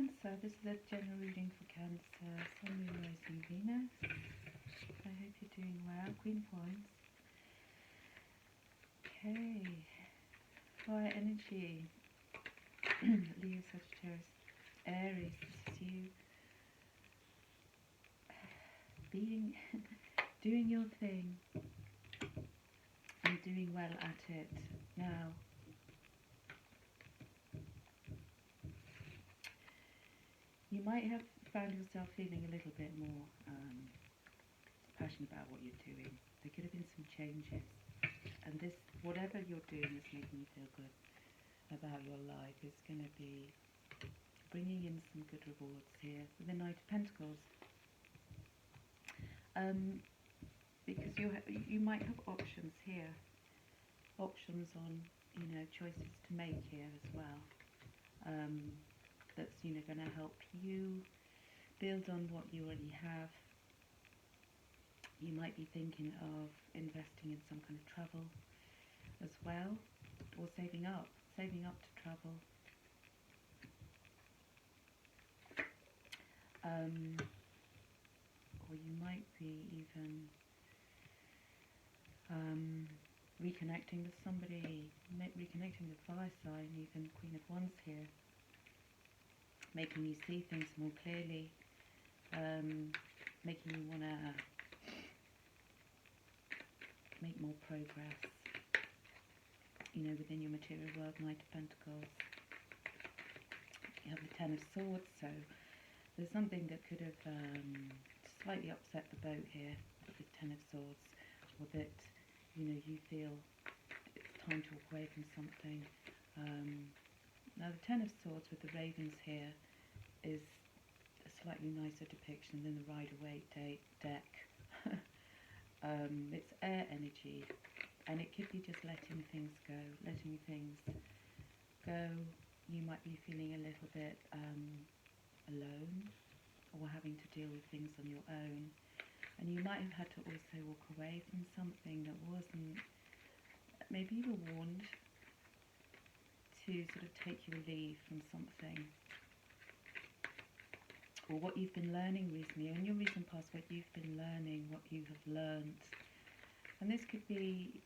Cancer, this is a general reading for Cancer, Sun, Moon, Rising, Venus. I hope you're doing well. Queen of Wands. Okay, fire energy. Leo, Sagittarius, Aries, this is you being, doing your thing and doing well at it. Now, you might have found yourself feeling a little bit more passionate about what you're doing. There could have been some changes, and this, whatever you're doing is making you feel good about your life, is going to be bringing in some good rewards here with the Knight of Pentacles. Because you might have options here, options on, you know, choices to make here as well. That's, you know, going to help you build on what you already have. You might be thinking of investing in some kind of travel as well, or saving up to travel. Or you might be even reconnecting with somebody, reconnecting with fire sign, even Queen of Wands here, making you see things more clearly, making you want to make more progress, you know, within your material world. Knight of Pentacles. You have the Ten of Swords, so there's something that could have slightly upset the boat here with the Ten of Swords, or that, you know, you feel it's time to walk away from something. Now the Ten of Swords with the ravens here is a slightly nicer depiction than the Rider-Waite deck. It's air energy, and it could be just letting things go, letting things go. You might be feeling a little bit alone, or having to deal with things on your own, and you might have had to also walk away from something that wasn't, maybe you were warned to sort of take your leave from something, or what you've been learning recently, in your recent past, what you've been learning, what you have learned. And this could be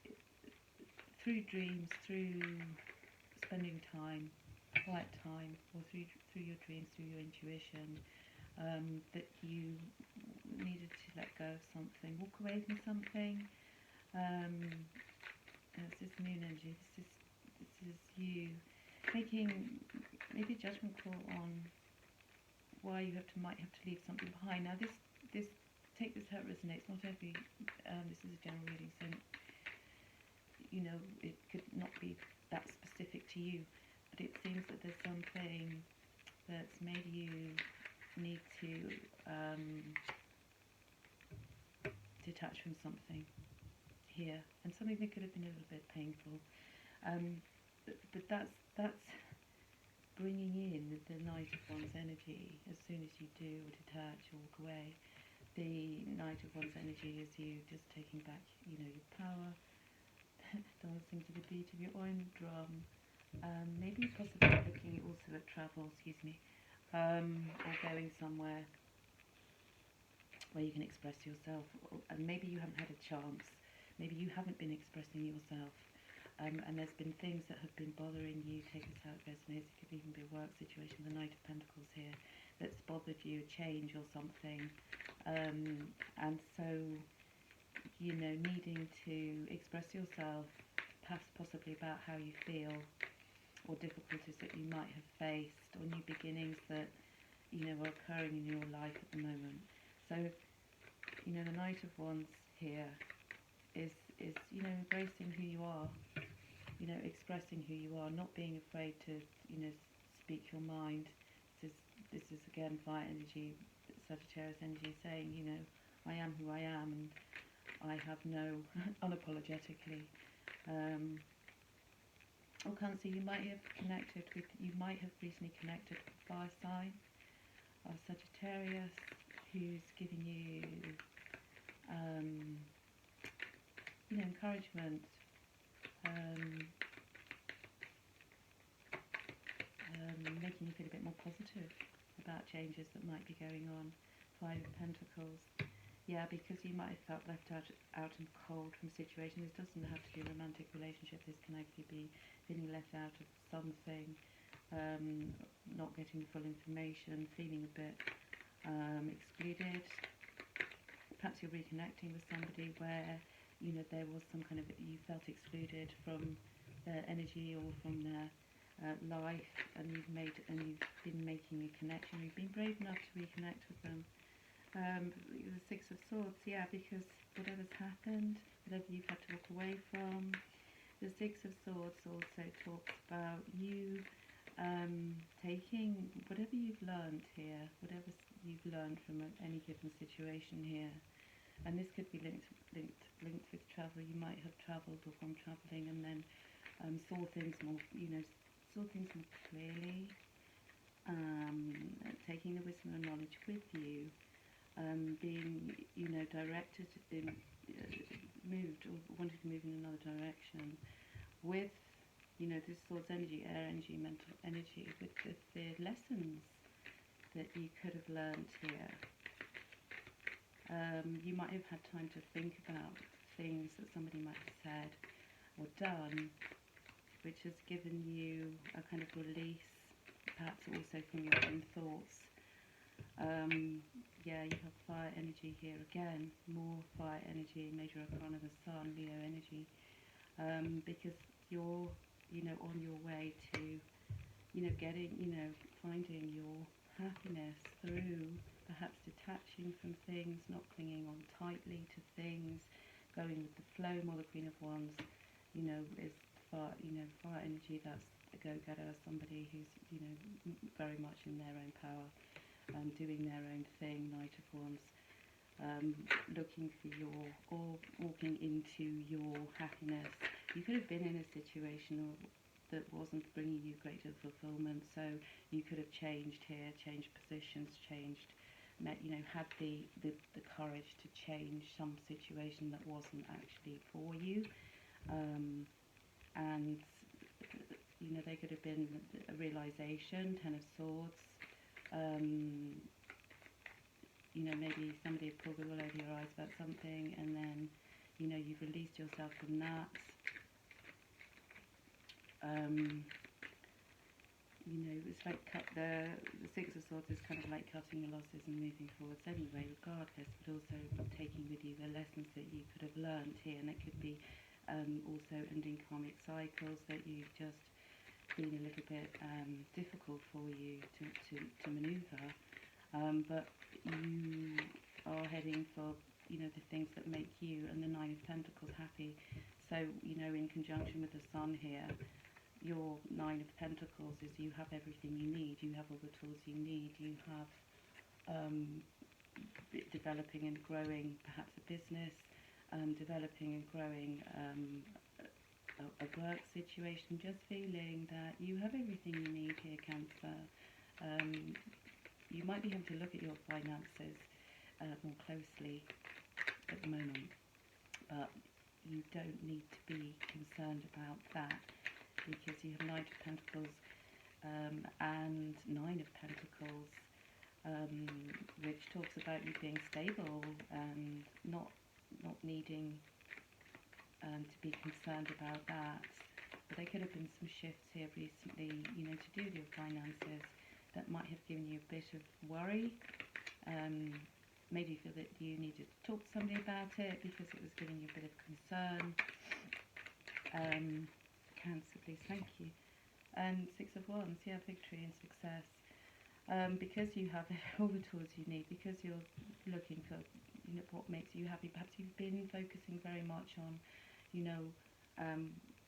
through dreams, through spending time, quiet time, or through your dreams, through your intuition, that you needed to let go of something, walk away from something. It's this moon energy. This is you making maybe a judgment call on why you might have to leave something behind. Now this take this how it resonates. Not every this is a general reading, so you know it could not be that specific to you, but it seems that there's something that's made you need to detach from something here, and something that could have been a little bit painful. But that's bringing in the Knight of Wands energy. As soon as you do, or detach or walk away, the Knight of Wands energy is you just taking back, you know, your power, dancing to the beat of your own drum. Maybe possibly looking also at travel, or going somewhere where you can express yourself, and maybe you haven't had a chance, maybe you haven't been expressing yourself, and there's been things that have been bothering you. Take this how it resonates. It could even be a work situation, the Knight of Pentacles here, that's bothered you, a change or something, and so, you know, needing to express yourself, perhaps possibly about how you feel, or difficulties that you might have faced, or new beginnings that, you know, are occurring in your life at the moment. So, you know, the Knight of Wands here is you know, embracing who you are, you know, expressing who you are, not being afraid to, you know, speak your mind. This is again fire energy, Sagittarius energy, saying, you know, I am who I am, and I have no unapologetically. Or Cancer, you might have recently connected with a fire sign, or Sagittarius, who's giving you, you know, encouragement, making you feel a bit more positive about changes that might be going on. Five of Pentacles. Yeah, because you might have felt left out and cold from a situation. This doesn't have to be a romantic relationship. This can actually be feeling left out of something, not getting full information, feeling a bit excluded. Perhaps you're reconnecting with somebody where, you know, there was some kind of, you felt excluded from their energy or from their life, and you've been making a connection. You've been brave enough to reconnect with them. The Six of Swords, yeah, because whatever's happened, whatever you've had to walk away from, the Six of Swords also talks about you taking whatever you've learned here, whatever you've learned from any given situation here. And this could be linked with travel. You might have travelled or gone travelling and then saw things more, saw things more clearly, taking the wisdom and knowledge with you, being, directed in, moved or wanted to move in another direction with, this Swords energy, air energy, mental energy, with the lessons that you could have learned here. You might have had time to think about things that somebody might have said or done, which has given you a kind of release, perhaps also from your own thoughts. Yeah, you have fire energy here again, more fire energy, Major Arcana, the Sun, Leo energy, because you're, on your way to, finding your happiness through perhaps detaching from things, not clinging on tightly to things, going with the flow. More the Queen of Wands, is fire energy. That's a go-getter, somebody who's, very much in their own power, doing their own thing. Knight of Wands, looking for or walking into your happiness. You could have been in a situation that wasn't bringing you greater fulfillment, so you could have changed here, changed positions, had the courage to change some situation that wasn't actually for you, and they could have been a realization. Ten of Swords, maybe somebody had pulled the wool over your eyes about something, and then you've released yourself from that. It's like the Six of Swords is kind of like cutting your losses and moving forwards anyway, regardless, but also taking with you the lessons that you could have learned here. And it could be also ending karmic cycles that you've just been a little bit difficult for you to maneuver, but you are heading for the things that make you and the Nine of Pentacles happy. So in conjunction with the Sun here, your Nine of Pentacles is you have everything you need. You have all the tools you need. You have developing and growing perhaps a business, developing and growing a work situation, just feeling that you have everything you need here, Cancer. You might be able to look at your finances more closely at the moment, but you don't need to be concerned about that, because you have Knight of Pentacles and Nine of Pentacles, which talks about you being stable and not needing to be concerned about that. But there could have been some shifts here recently, to do with your finances that might have given you a bit of worry. Made you feel that you needed to talk to somebody about it because it was giving you a bit of concern. Cancer, please, thank you. And Six of Wands, yeah, victory and success. Because you have all the tools you need, because you're looking for, what makes you happy. Perhaps you've been focusing very much on,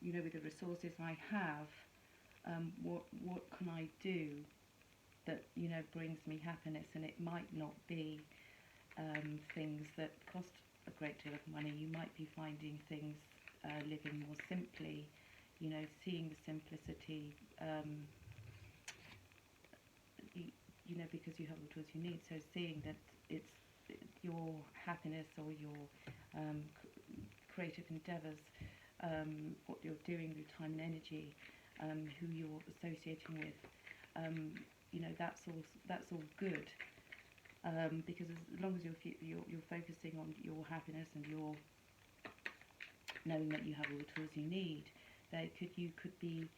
with the resources I have, what can I do that brings me happiness? And it might not be things that cost a great deal of money. You might be finding things, living more simply, seeing the simplicity, because you have the tools you need. So seeing that it's your happiness or your creative endeavours, what you're doing with time and energy, who you're associating with, you know, that's all good, because as long as you're focusing on your happiness and you're knowing that you have all the tools you need, you could be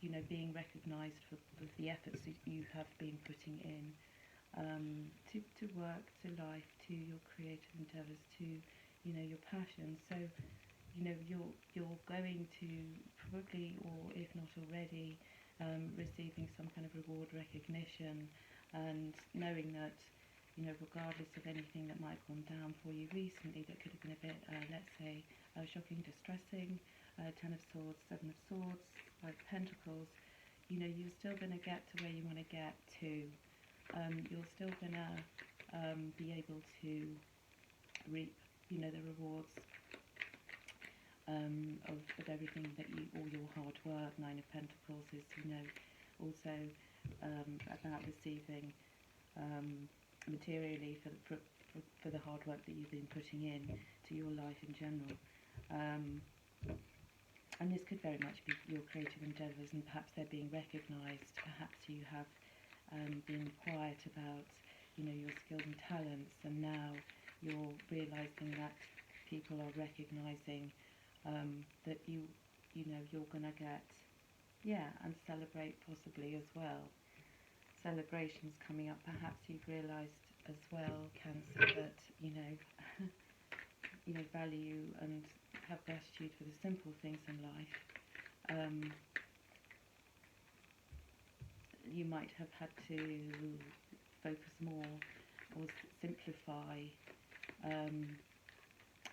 you know, being recognised for the efforts that you have been putting in, to work, to life, to your creative endeavours, to, you know, your passion. So, you know, you're going to probably, or if not already, receiving some kind of reward, recognition, and knowing that, you know, regardless of anything that might have gone down for you recently that could have been a bit, let's say, shocking, distressing, Ten of Swords, Seven of Swords, Five of Pentacles, you know, you're still going to get to where you want to get to. You're still going to be able to reap, you know, the rewards of everything that all your hard work. Nine of Pentacles is, you know, also about receiving materially for the hard work that you've been putting in to your life in general. And this could very much be your creative endeavours, and perhaps they're being recognised. Perhaps you have been quiet about, you know, your skills and talents, and now you're realising that people are recognising that you know, you're going to get, and celebrate possibly as well. Celebrations coming up. Perhaps you've realised as well, Cancer, that, you know, you know, value and have gratitude for the simple things in life. You might have had to focus more or simplify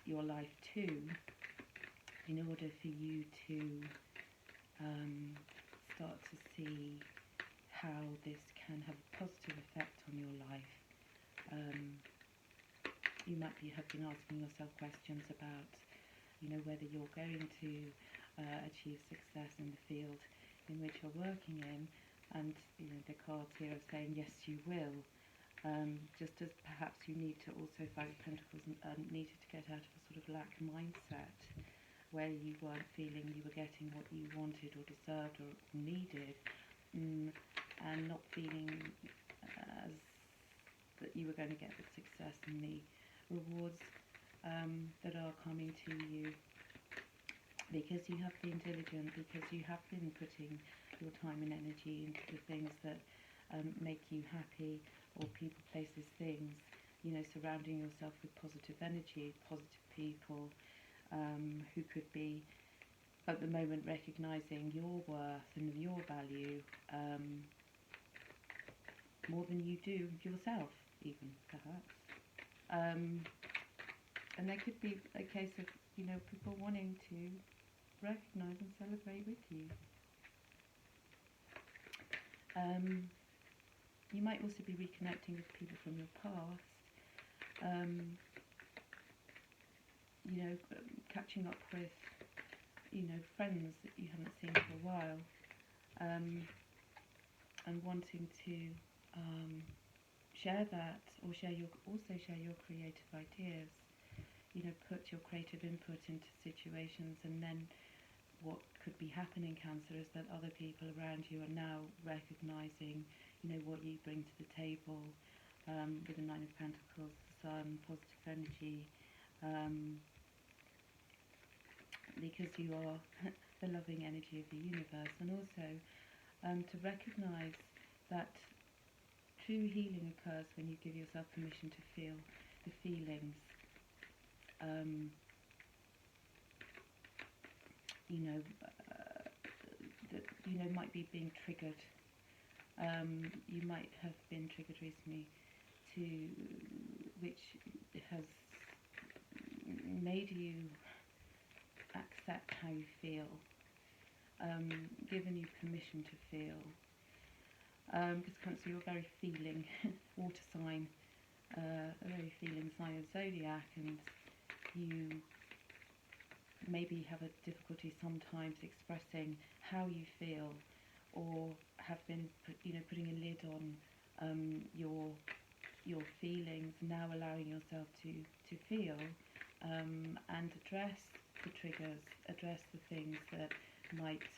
your life too, in order for you to start to see how this can have a positive effect on your life. You might have been asking yourself questions about, you know, whether you're going to achieve success in the field in which you're working in, and, you know, the cards here are saying yes, you will. Just as perhaps you need to also, Five of Pentacles, needed to get out of a sort of lack mindset, where you weren't feeling you were getting what you wanted or deserved or needed, and not feeling as that you were going to get the success and the rewards that are coming to you, because you have been diligent, because you have been putting your time and energy into the things that make you happy, or people, places, things, you know, surrounding yourself with positive energy, positive people, who could be at the moment recognising your worth and your value more than you do yourself, even, perhaps. And there could be a case of, you know, people wanting to recognise and celebrate with you. You might also be reconnecting with people from your past, you know, catching up with, you know, friends that you haven't seen for a while, and wanting to share that, or also share your creative ideas. You know, put your creative input into situations, and then what could be happening, Cancer, is that other people around you are now recognising, you know, what you bring to the table, with the Nine of Pentacles, the Sun, positive energy, because you are the loving energy of the universe, and also to recognise that true healing occurs when you give yourself permission to feel the feelings. You know, that, you know, might be being triggered. You might have been triggered recently, which has made you accept how you feel, given you permission to feel. Because Cancer, you're a very feeling water sign, a very feeling sign of zodiac, and you maybe have a difficulty sometimes expressing how you feel, or have been, you know, putting a lid on your feelings. Now allowing yourself to feel, and address the triggers, address the things that might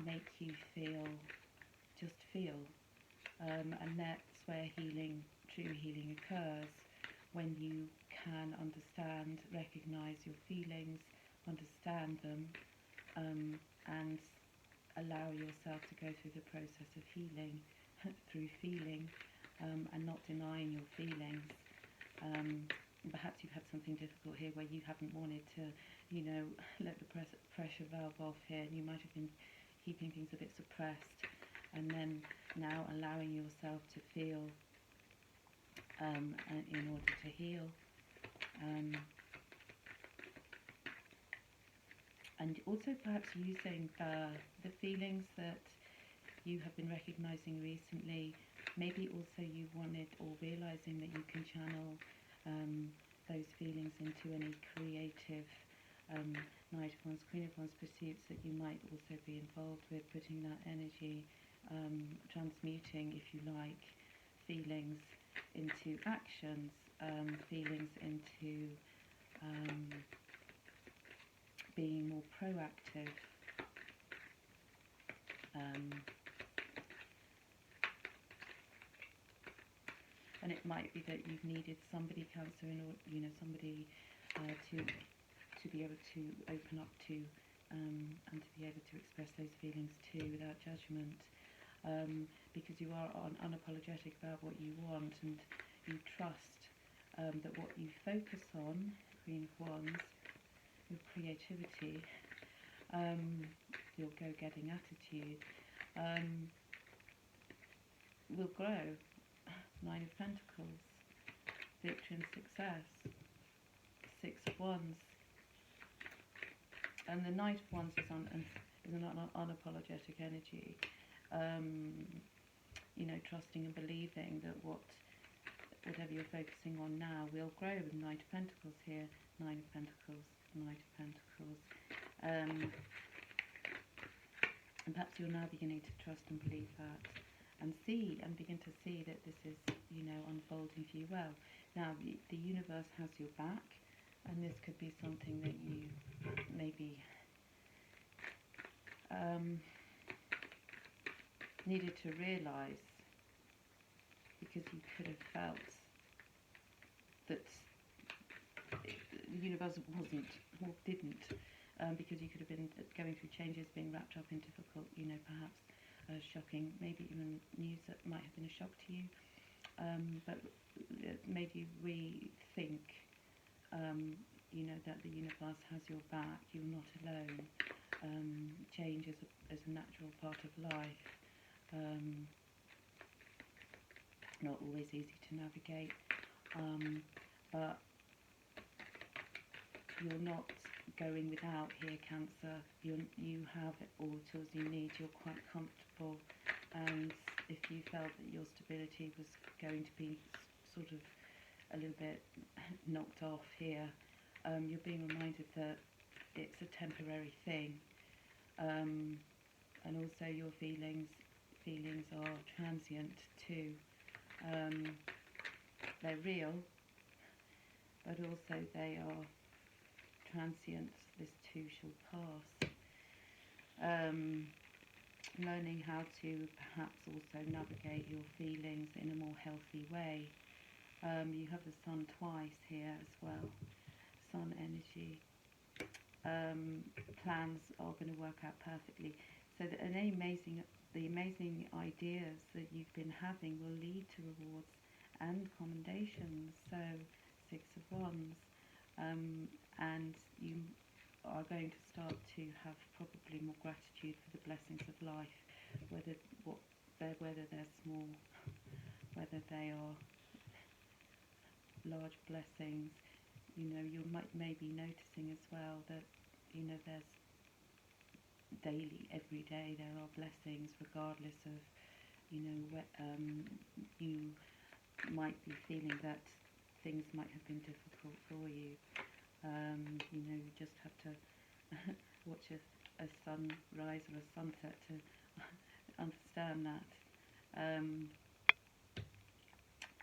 make you feel just feel. And that's where healing, true healing occurs, when you can understand, recognise your feelings, understand them, and allow yourself to go through the process of healing through feeling, and not denying your feelings. Perhaps you've had something difficult here where you haven't wanted to, let the pressure valve off here, and you might have been keeping things a bit suppressed, and then now allowing yourself to feel, in order to heal. And also perhaps using the feelings that you have been recognizing recently. Maybe also you wanted, or realizing that you can channel those feelings into any creative Knight of Wands, Queen of Wands pursuits that you might also be involved with, putting that energy, transmuting, if you like, feelings into actions, feelings into being more proactive. And it might be that you've needed somebody, Cancer, somebody to be able to open up to, and to be able to express those feelings to without judgment, because you are unapologetic about what you want, and you trust that what you focus on, Queen of Wands, your creativity, your go-getting attitude, will grow. Nine of Pentacles, victory and success, Six of Wands, and the Knight of Wands is an unapologetic energy. Trusting and believing that whatever you're focusing on now will grow. With Knight of Pentacles here, Nine of Pentacles, Knight of Pentacles, and perhaps you're now beginning to trust and believe that, and begin to see that this is, unfolding for you well. Now, the universe has your back, and this could be something that you maybe needed to realise, because you could have felt that the universe wasn't, or didn't, because you could have been going through changes, being wrapped up in difficult, perhaps shocking, maybe even news that might have been a shock to you, but it made you rethink, that the universe has your back, you're not alone. Change is a natural part of life, not always easy to navigate, but you're not going without here, Cancer. You have all the tools you need, you're quite comfortable, and if you felt that your stability was going to be sort of a little bit knocked off here, you're being reminded that it's a temporary thing, and also your feelings are transient too. They're real, but also they are transient. This too shall pass. Learning how to perhaps also navigate your feelings in a more healthy way. You have the Sun twice here as well. Sun energy. Plans are going to work out perfectly. So that the amazing ideas that you've been having will lead to rewards and commendations. So, Six of Wands, and you are going to start to have probably more gratitude for the blessings of life, whether they're small, whether they are large blessings. You might maybe noticing as well that there's daily, every day, there are blessings, regardless of you might be feeling that things might have been difficult for you. You just have to watch a sunrise or a sunset to understand that.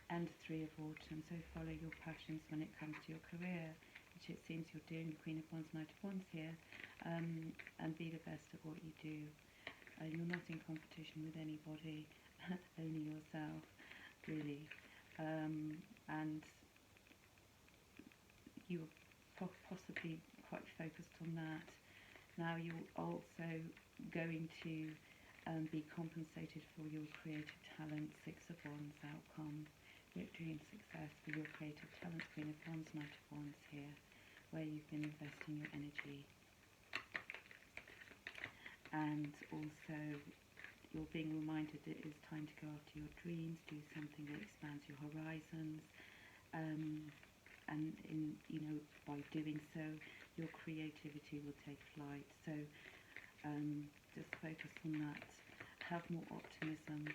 And Three of Autumn, so follow your passions when it comes to your career, which it seems you're doing. Queen of Wands, Knight of Wands here, and be the best at what you do. You're not in competition with anybody, only yourself, really. And you're possibly quite focused on that. Now you're also going to be compensated for your creative talent. Six of Wands outcome, victory and success for your creative talents. Queen of Wands, Knight of Wands here, where you've been investing your energy. And also you're being reminded that it is time to go after your dreams, do something that expands your horizons, and by doing so, your creativity will take flight. So just focus on that. Have more optimism.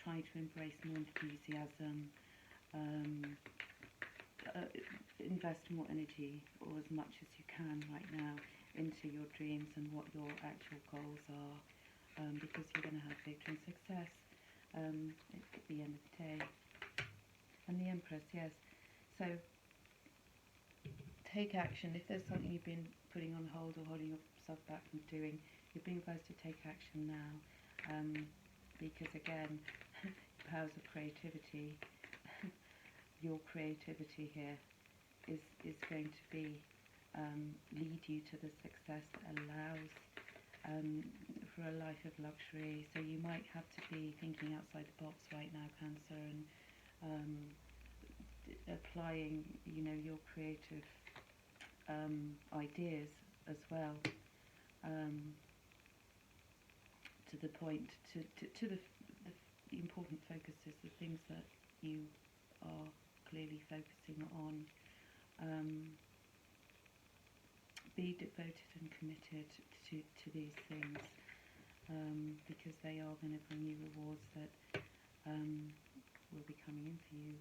Try to embrace more enthusiasm. Invest more energy, or as much as you can right now, into your dreams and what your actual goals are, because you're going to have victory and success at the end of the day. And the Empress, yes. So take action. If there's something you've been putting on hold or holding yourself back from doing, you're being advised to take action now, because again, powers of creativity, your creativity here is going to be lead you to the success that allows for a life of luxury. So you might have to be thinking outside the box right now, Cancer, and applying, your creative ideas as well, to the point, to the important focuses, the things that you are clearly focusing on. Be devoted and committed to these things, because they are going to bring you rewards that will be coming in for you.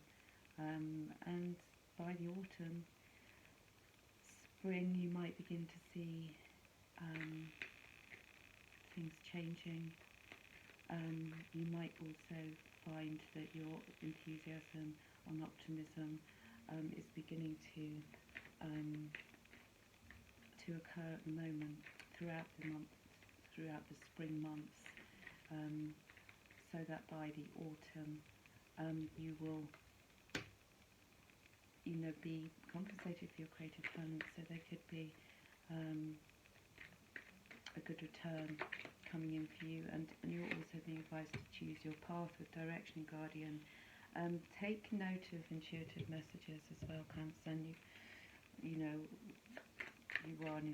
And by the autumn, spring, you might begin to see things changing. You might also find that your enthusiasm and optimism is beginning to occur at the moment, throughout the spring months, so that by the autumn you will be compensated for your creative talents. So there could be a good return coming in for you, and you're also being advised to choose your path with direction, guardian. Take note of intuitive messages as well, Cancer. And you are an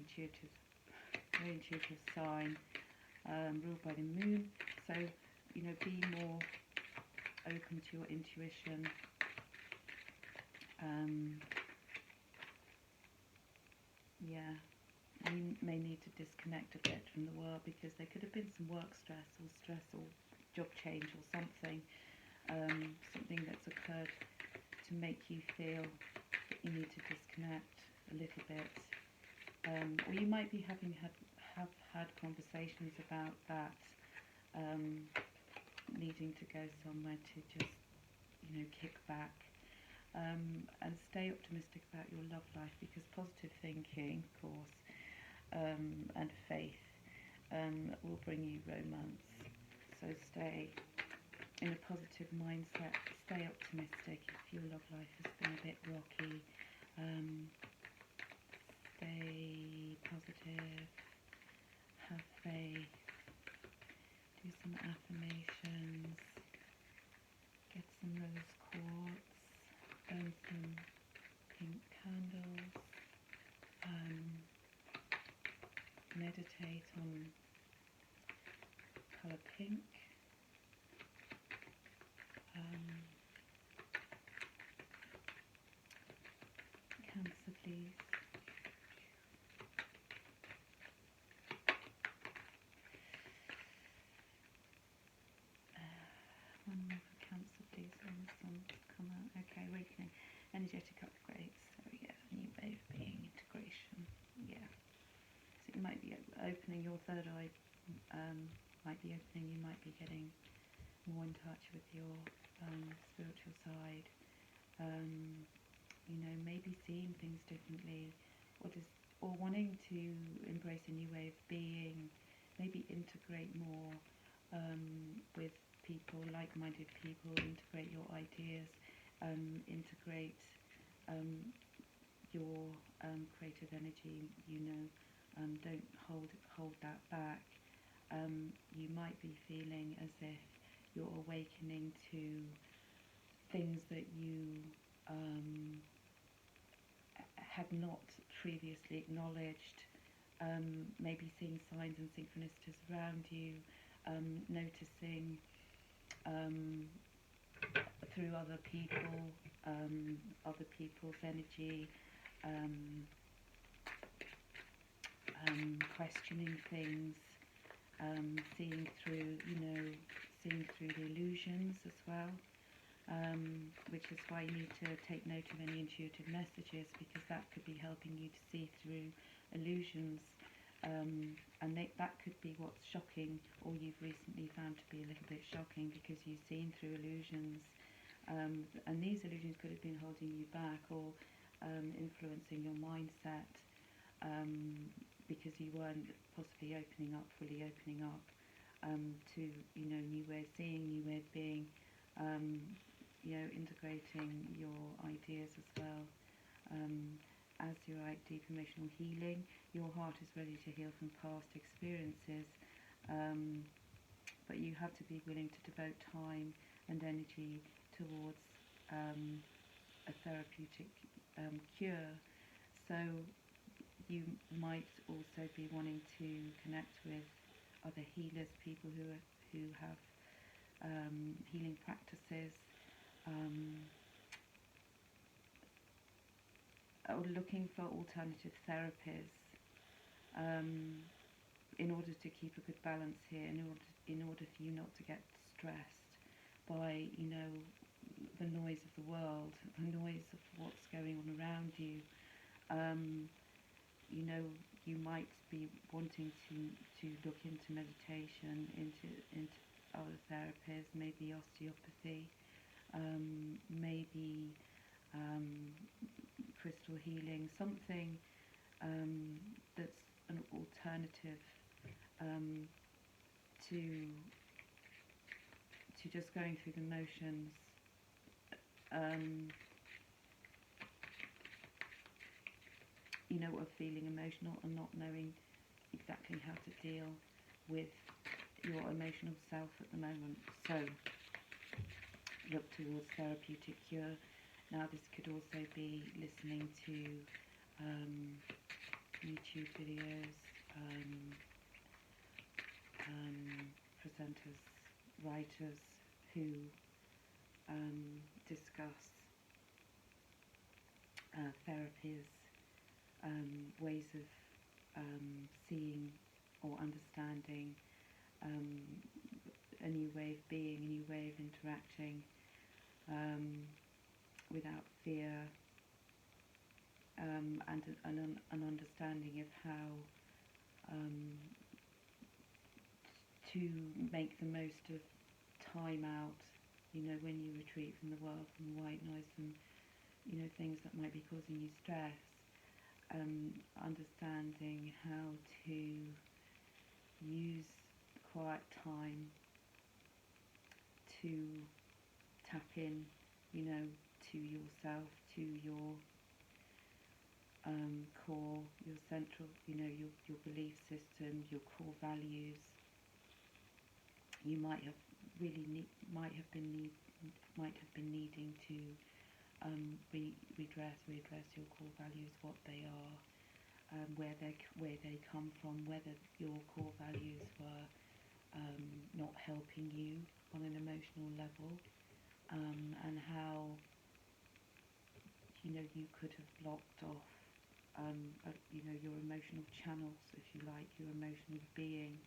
very intuitive sign, ruled by the moon. So be more open to your intuition. You may need to disconnect a bit from the world, because there could have been some work stress or job change or something that's occurred to make you feel that you need to disconnect a little bit, or you might be have had conversations about that, needing to go somewhere to just kick back, and stay optimistic about your love life, because positive thinking, of course, and faith will bring you romance. So stay in a positive mindset, stay optimistic. If your love life has been a bit rocky, stay positive, have faith, do some affirmations, get some rose quartz, burn some pink candles, meditate on colour pink. Cancer, please. One more for Cancer, please, when the sun's come out. Okay, awakening. Energetic upgrades. So yeah, new way of being, integration. Yeah. So you might be opening your third eye, might be opening, you might be getting more in touch with your spiritual side. Maybe seeing things differently, or wanting to embrace a new way of being, maybe integrate more with people, like-minded people, integrate your ideas, integrate your creative energy, don't hold that back. You might be feeling as if you're awakening to things that you had not previously acknowledged, maybe seeing signs and synchronicities around you, noticing through other people, other people's energy, questioning things, seeing through, seeing through the illusions as well. Which is why you need to take note of any intuitive messages, because that could be helping you to see through illusions, and that could be what's shocking, or you've recently found to be a little bit shocking, because you've seen through illusions, and these illusions could have been holding you back or influencing your mindset, because you weren't possibly fully opening up to new way of seeing, new way of being. Integrating your ideas as well. As you're at deep emotional healing, your heart is ready to heal from past experiences, but you have to be willing to devote time and energy towards a therapeutic cure. So you might also be wanting to connect with other healers, people who have healing practices, or looking for alternative therapies, in order to keep a good balance here, in order for you not to get stressed by the noise of the world, the noise of what's going on around you. You might be wanting to look into meditation, into other therapies, maybe osteopathy, maybe crystal healing, something that's an alternative to just going through the motions. Of feeling emotional and not knowing exactly how to deal with your emotional self at the moment. So look towards therapeutic cure. Now this could also be listening to YouTube videos, presenters, writers who discuss therapies, ways of seeing or understanding, a new way of being, a new way of interacting, without fear, and an understanding of how to make the most of time out, when you retreat from the world, from the white noise, and things that might be causing you stress. Understanding how to use quiet time to tap in, to yourself, to your core, your central, your belief system, your core values. You might have been needing to readdress your core values, what they are, where they come from, whether your core values were not helping you on an emotional level, and how you could have blocked off your emotional channels, if you like, your emotional being,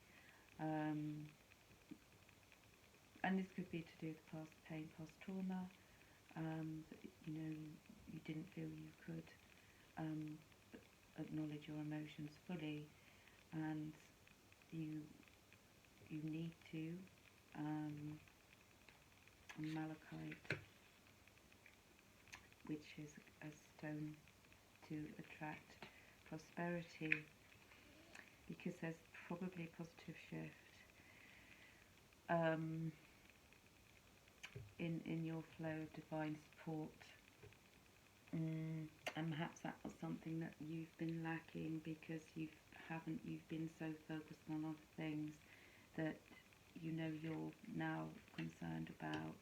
and this could be to do with past pain, past trauma, that you didn't feel you could acknowledge your emotions fully, and you need to. Malachite, which is a stone to attract prosperity, because there's probably a positive shift in your flow of divine support. And perhaps that was something that you've been lacking because you've been so focused on other things that you're now concerned about.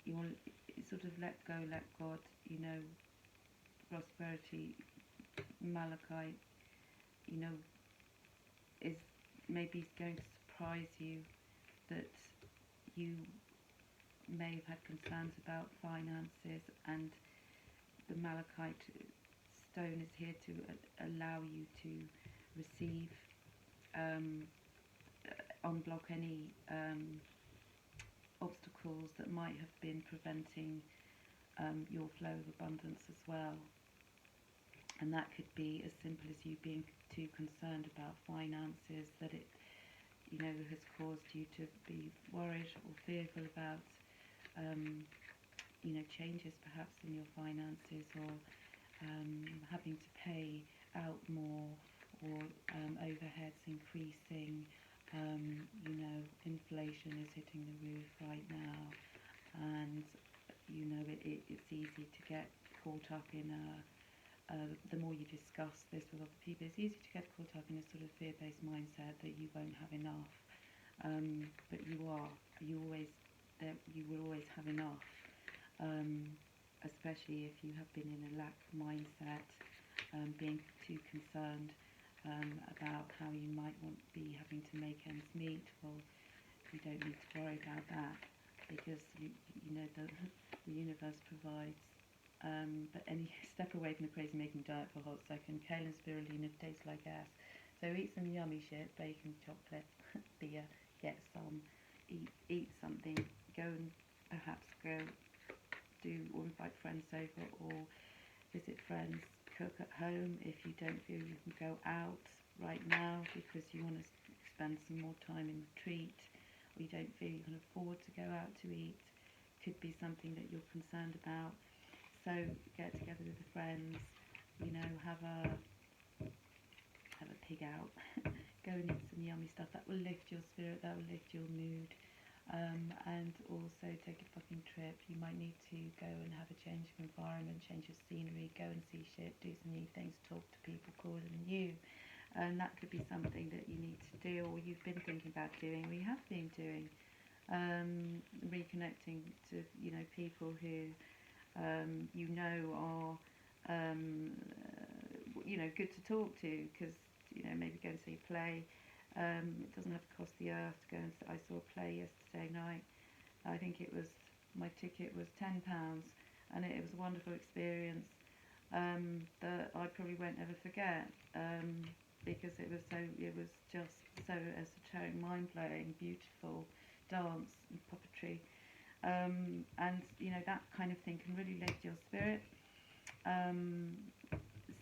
You want to sort of let go, let God. Prosperity, Malachite, is maybe going to surprise you, that you may have had concerns about finances, and the Malachite stone is here to allow you to receive, unblock any obstacles that might have been preventing your flow of abundance as well. And that could be as simple as you being too concerned about finances that it has caused you to be worried or fearful about changes perhaps in your finances, or having to pay out more, or overheads increasing. Inflation is hitting the roof right now, and it's easy to get caught up in the more you discuss this with other people, it's easy to get caught up in a sort of fear-based mindset that you won't have enough, but you will always have enough, especially if you have been in a lack mindset, being too concerned about how you might be having to make ends meet. Well, you don't need to worry about that, because the universe provides. But any step away from the crazy making diet for a hot second. Kale and spirulina taste like ass. So eat some yummy shit, bacon, chocolate, beer, get some, eat something, go and perhaps go do or invite friends over, or visit friends, cook at home if you don't feel you can go out right now because you want to spend some more time in retreat, or you don't feel you can afford to go out to eat. Could be something that you're concerned about. So get together with the friends, have a pig out, go and eat some yummy stuff that will lift your spirit, that will lift your mood, and also take a fucking trip. You might need to go and have a change of environment, change of scenery, go and see shit, do some new things, talk to people cooler than you, and that could be something that you need to do, or you've been thinking about doing, or you have been doing. Reconnecting to people who are good to talk to, because maybe go and see a play. It doesn't have to cost the earth to go and I saw a play yesterday night. I think my ticket was £10, and it was a wonderful experience that I probably won't ever forget, because it was just so esoteric, mind-blowing, beautiful dance and puppetry, and that kind of thing can really lift your spirit,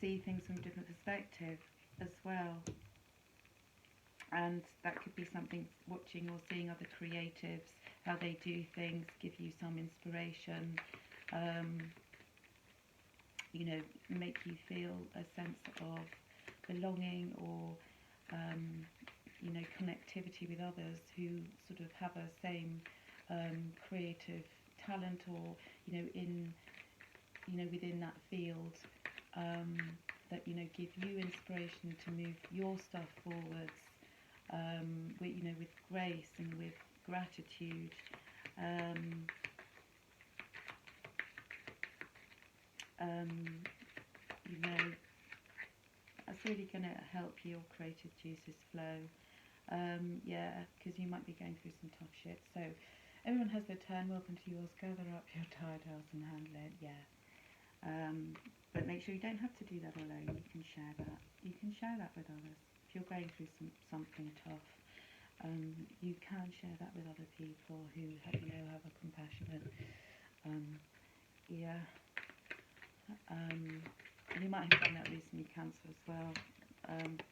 see things from a different perspective as well. And that could be something, watching or seeing other creatives, how they do things, give you some inspiration, make you feel a sense of belonging, or connectivity with others who sort of have a same creative talent, or within that field, that give you inspiration to move your stuff forwards, with grace and with gratitude. That's really going to help your creative juices flow. Because you might be going through some tough shit. So everyone has their turn. Welcome to yours. Gather up your tired house and handle it. But make sure you don't have to do that alone. You can share that. You can share that with others. If you're going through something tough, you can share that with other people who have a compassionate. You might have done that recently, Cancer, as well.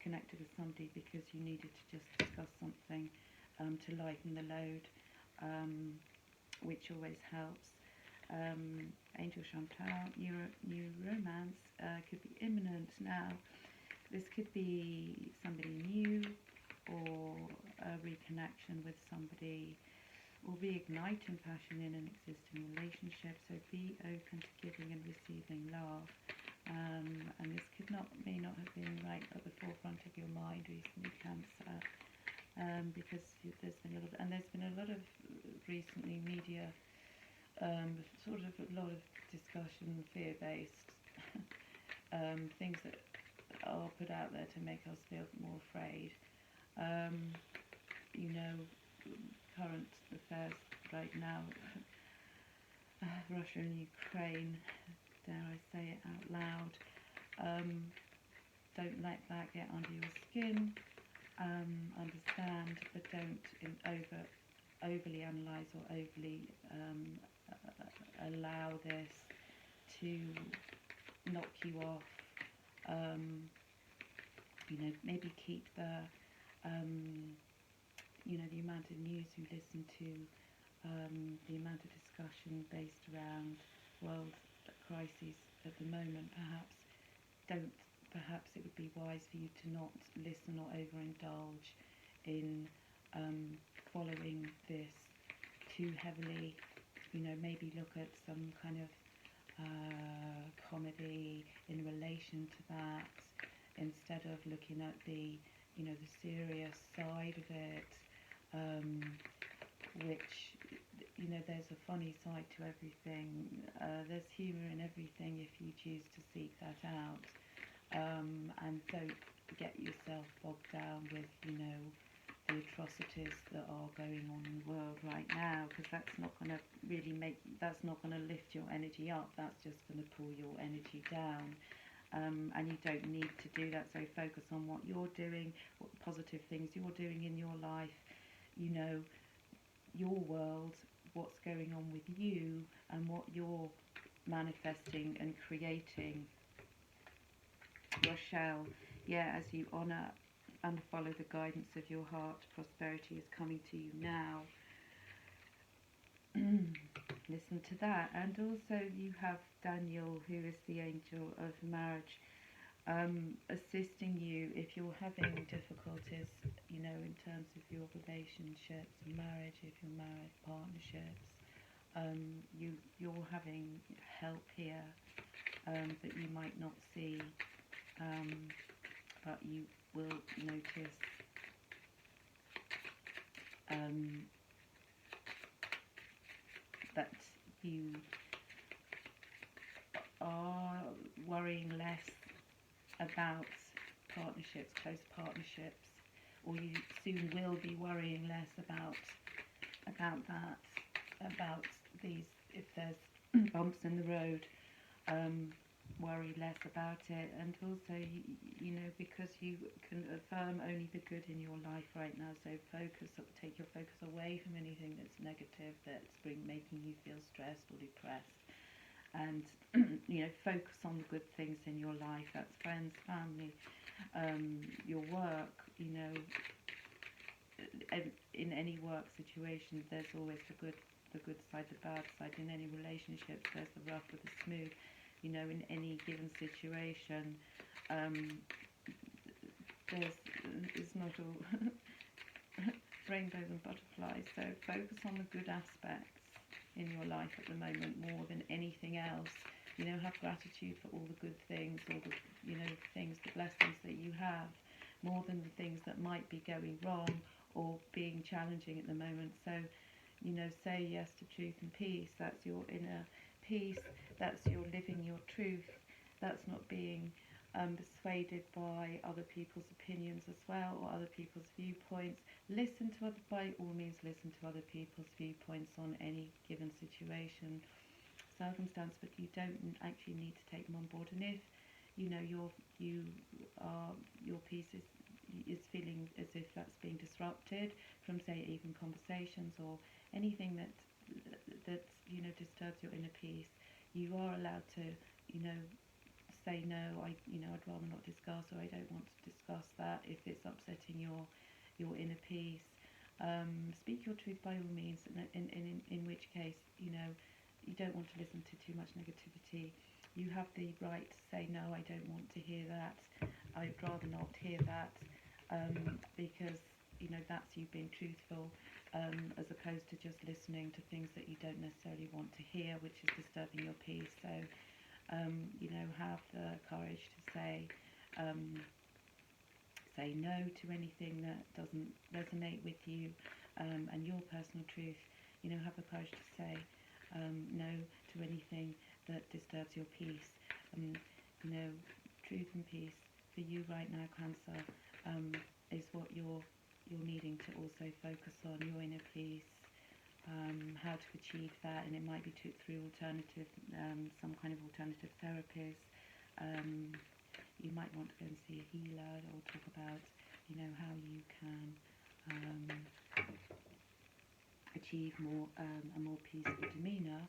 Connected with somebody because you needed to just discuss something to lighten the load, which always helps. Angel Chantal, new romance could be imminent now. This could be somebody new, or a reconnection with somebody, or reigniting passion in an existing relationship. So be open to giving and receiving love. And this may not have been right at the forefront of your mind recently, Cancer, because there's been a lot of recently media, sort of a lot of discussion, fear-based things that are put out there to make us feel more afraid. You know, current affairs right now, Russia and Ukraine, dare I say it out loud. Don't let that get under your skin. Understand, but don't overly analyse or overly allow this to knock you off. You know, maybe keep the you know, the amount of news you listen to, the amount of discussion based around world crises at the moment. Perhaps it would be wise for you to not listen or overindulge in following this too heavily. You know, maybe look at some kind of comedy in relation to that, instead of looking at the, you know, the serious side of it, which, you know, there's a funny side to everything. There's humour in everything if you choose to seek that out. And don't get yourself bogged down with, you know, the atrocities that are going on in the world right now, because that's not going to really that's not going to lift your energy up. That's just going to pull your energy down. And you don't need to do that. So focus on what you're doing, what positive things you're doing in your life, you know, your world, what's going on with you, and what you're manifesting and creating. Rochelle, yeah, as you honour and follow the guidance of your heart, prosperity is coming to you now. Listen to that. And also you have Daniel, who is the angel of marriage, assisting you if you're having difficulties, you know, in terms of your relationships, marriage, if you're married, partnerships. You're having help here that you might not see, but you will notice. That you are worrying less about partnerships, close partnerships, or you soon will be worrying less about that, about these, if there's bumps in the road, worry less about it. And also, you know, because you can affirm only the good in your life right now, so take your focus away from anything that's negative, that's making you feel stressed or depressed, and you know, focus on the good things in your life. That's friends, family, your work. You know, in any work situation, there's always the good side, the bad side. In any relationships, there's the rough or the smooth. You know, in any given situation, it's not all rainbows and butterflies. So focus on the good aspects in your life at the moment more than anything else. You know, have gratitude for all the good things, all the, you know, things, the blessings that you have, more than the things that might be going wrong or being challenging at the moment. So, you know, say yes to truth and peace. That's your inner peace. That's your living your truth. That's not being persuaded by other people's opinions as well, or other people's viewpoints. By all means, listen to other people's viewpoints on any given situation, circumstance, but you don't actually need to take them on board. And if, you know, your peace is feeling as if that's being disrupted from, say, even conversations or anything that you know, disturbs your inner peace, you are allowed to, you know, say no. I'd rather not discuss, or I don't want to discuss that if it's upsetting your inner peace. Speak your truth by all means, in which case, you know, you don't want to listen to too much negativity. You have the right to say no, I don't want to hear that. I'd rather not hear that, because that's you being truthful, as opposed to just listening to things that you don't necessarily want to hear, which is disturbing your peace. So have the courage to say no to anything that doesn't resonate with you, and your personal truth. Have the courage to say no to anything that disturbs your peace. Truth and peace for you right now, Cancer, is what you're needing to also focus on, your inner peace. How to achieve that, and it might be through alternative, some kind of alternative therapist. You might want to go and see a healer, or talk about, how you can achieve a more peaceful demeanour,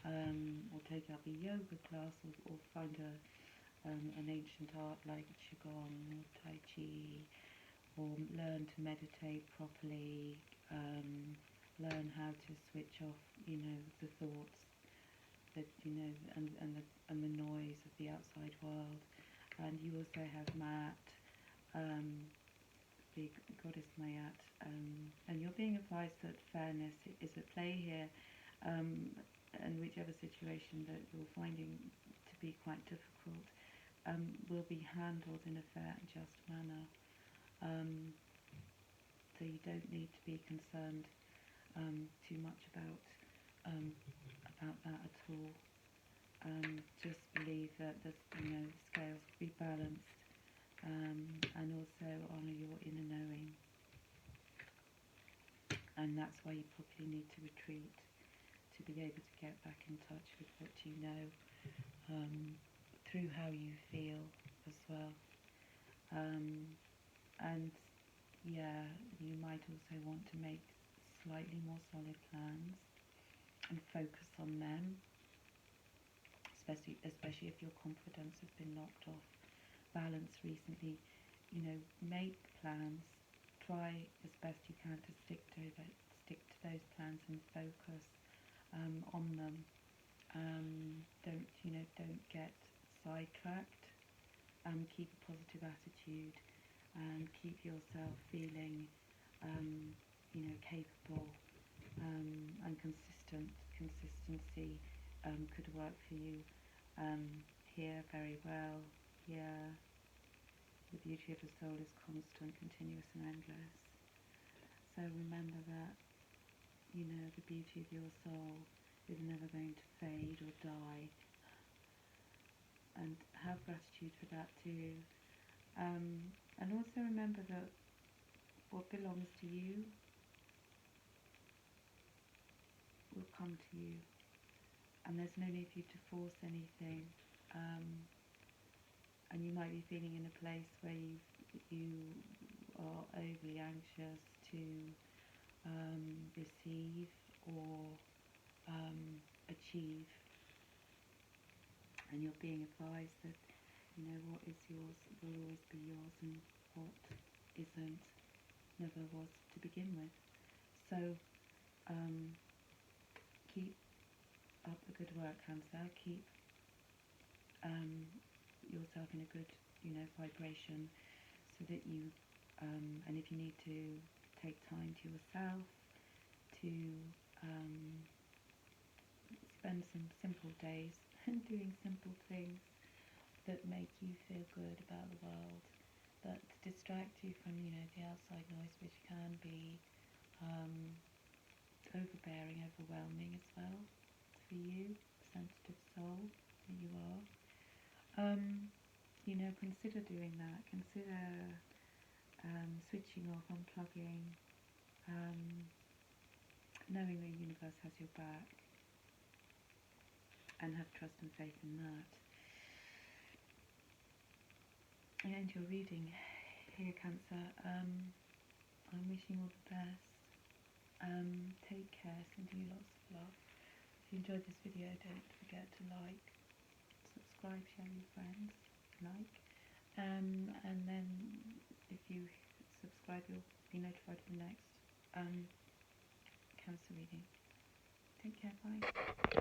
or take up a yoga class, or find an ancient art like Qigong or Tai Chi, or learn to meditate properly, learn how to switch off, the thoughts that, and the noise of the outside world. And you also have Maat, the goddess Mayat, and you're being advised that fairness is at play here, and whichever situation that you're finding to be quite difficult will be handled in a fair and just manner. So you don't need to be concerned too much about that at all. Just believe that the scales will be balanced, and also honour your inner knowing. And that's why you probably need to retreat, to be able to get back in touch with what you know, through how you feel as well. And yeah, you might also want to make slightly more solid plans and focus on them, especially if your confidence has been knocked off balance recently. Make plans, try as best you can to stick to those plans and focus on them. Don't get sidetracked. Keep a positive attitude, and keep yourself feeling capable, and consistency could work for you here very well. Yeah, the beauty of the soul is constant, continuous and endless. So remember that the beauty of your soul is never going to fade or die, and have gratitude for that too. And also remember that what belongs to you will come to you, and there's no need for you to force anything. And you might be feeling in a place where you are overly anxious to receive or achieve, and you're being advised that what is yours will always be yours, and what isn't never was to begin with. So keep up the good work, Cancer. Keep yourself in a good vibration, so that you and if you need to take time to yourself to spend some simple days doing simple things that make you feel good about the world, that distract you from the outside noise, which can be overbearing, overwhelming as well for you, sensitive soul that you are. Consider doing that. Consider switching off, unplugging, knowing the universe has your back, and have trust and faith in that. I end your reading here, Cancer. I'm wishing you all the best. Take care, sending you lots of love. If you enjoyed this video, don't forget to like, subscribe, share with your friends, like. And then if you subscribe, you'll be notified of the next Cancer reading. Take care, bye.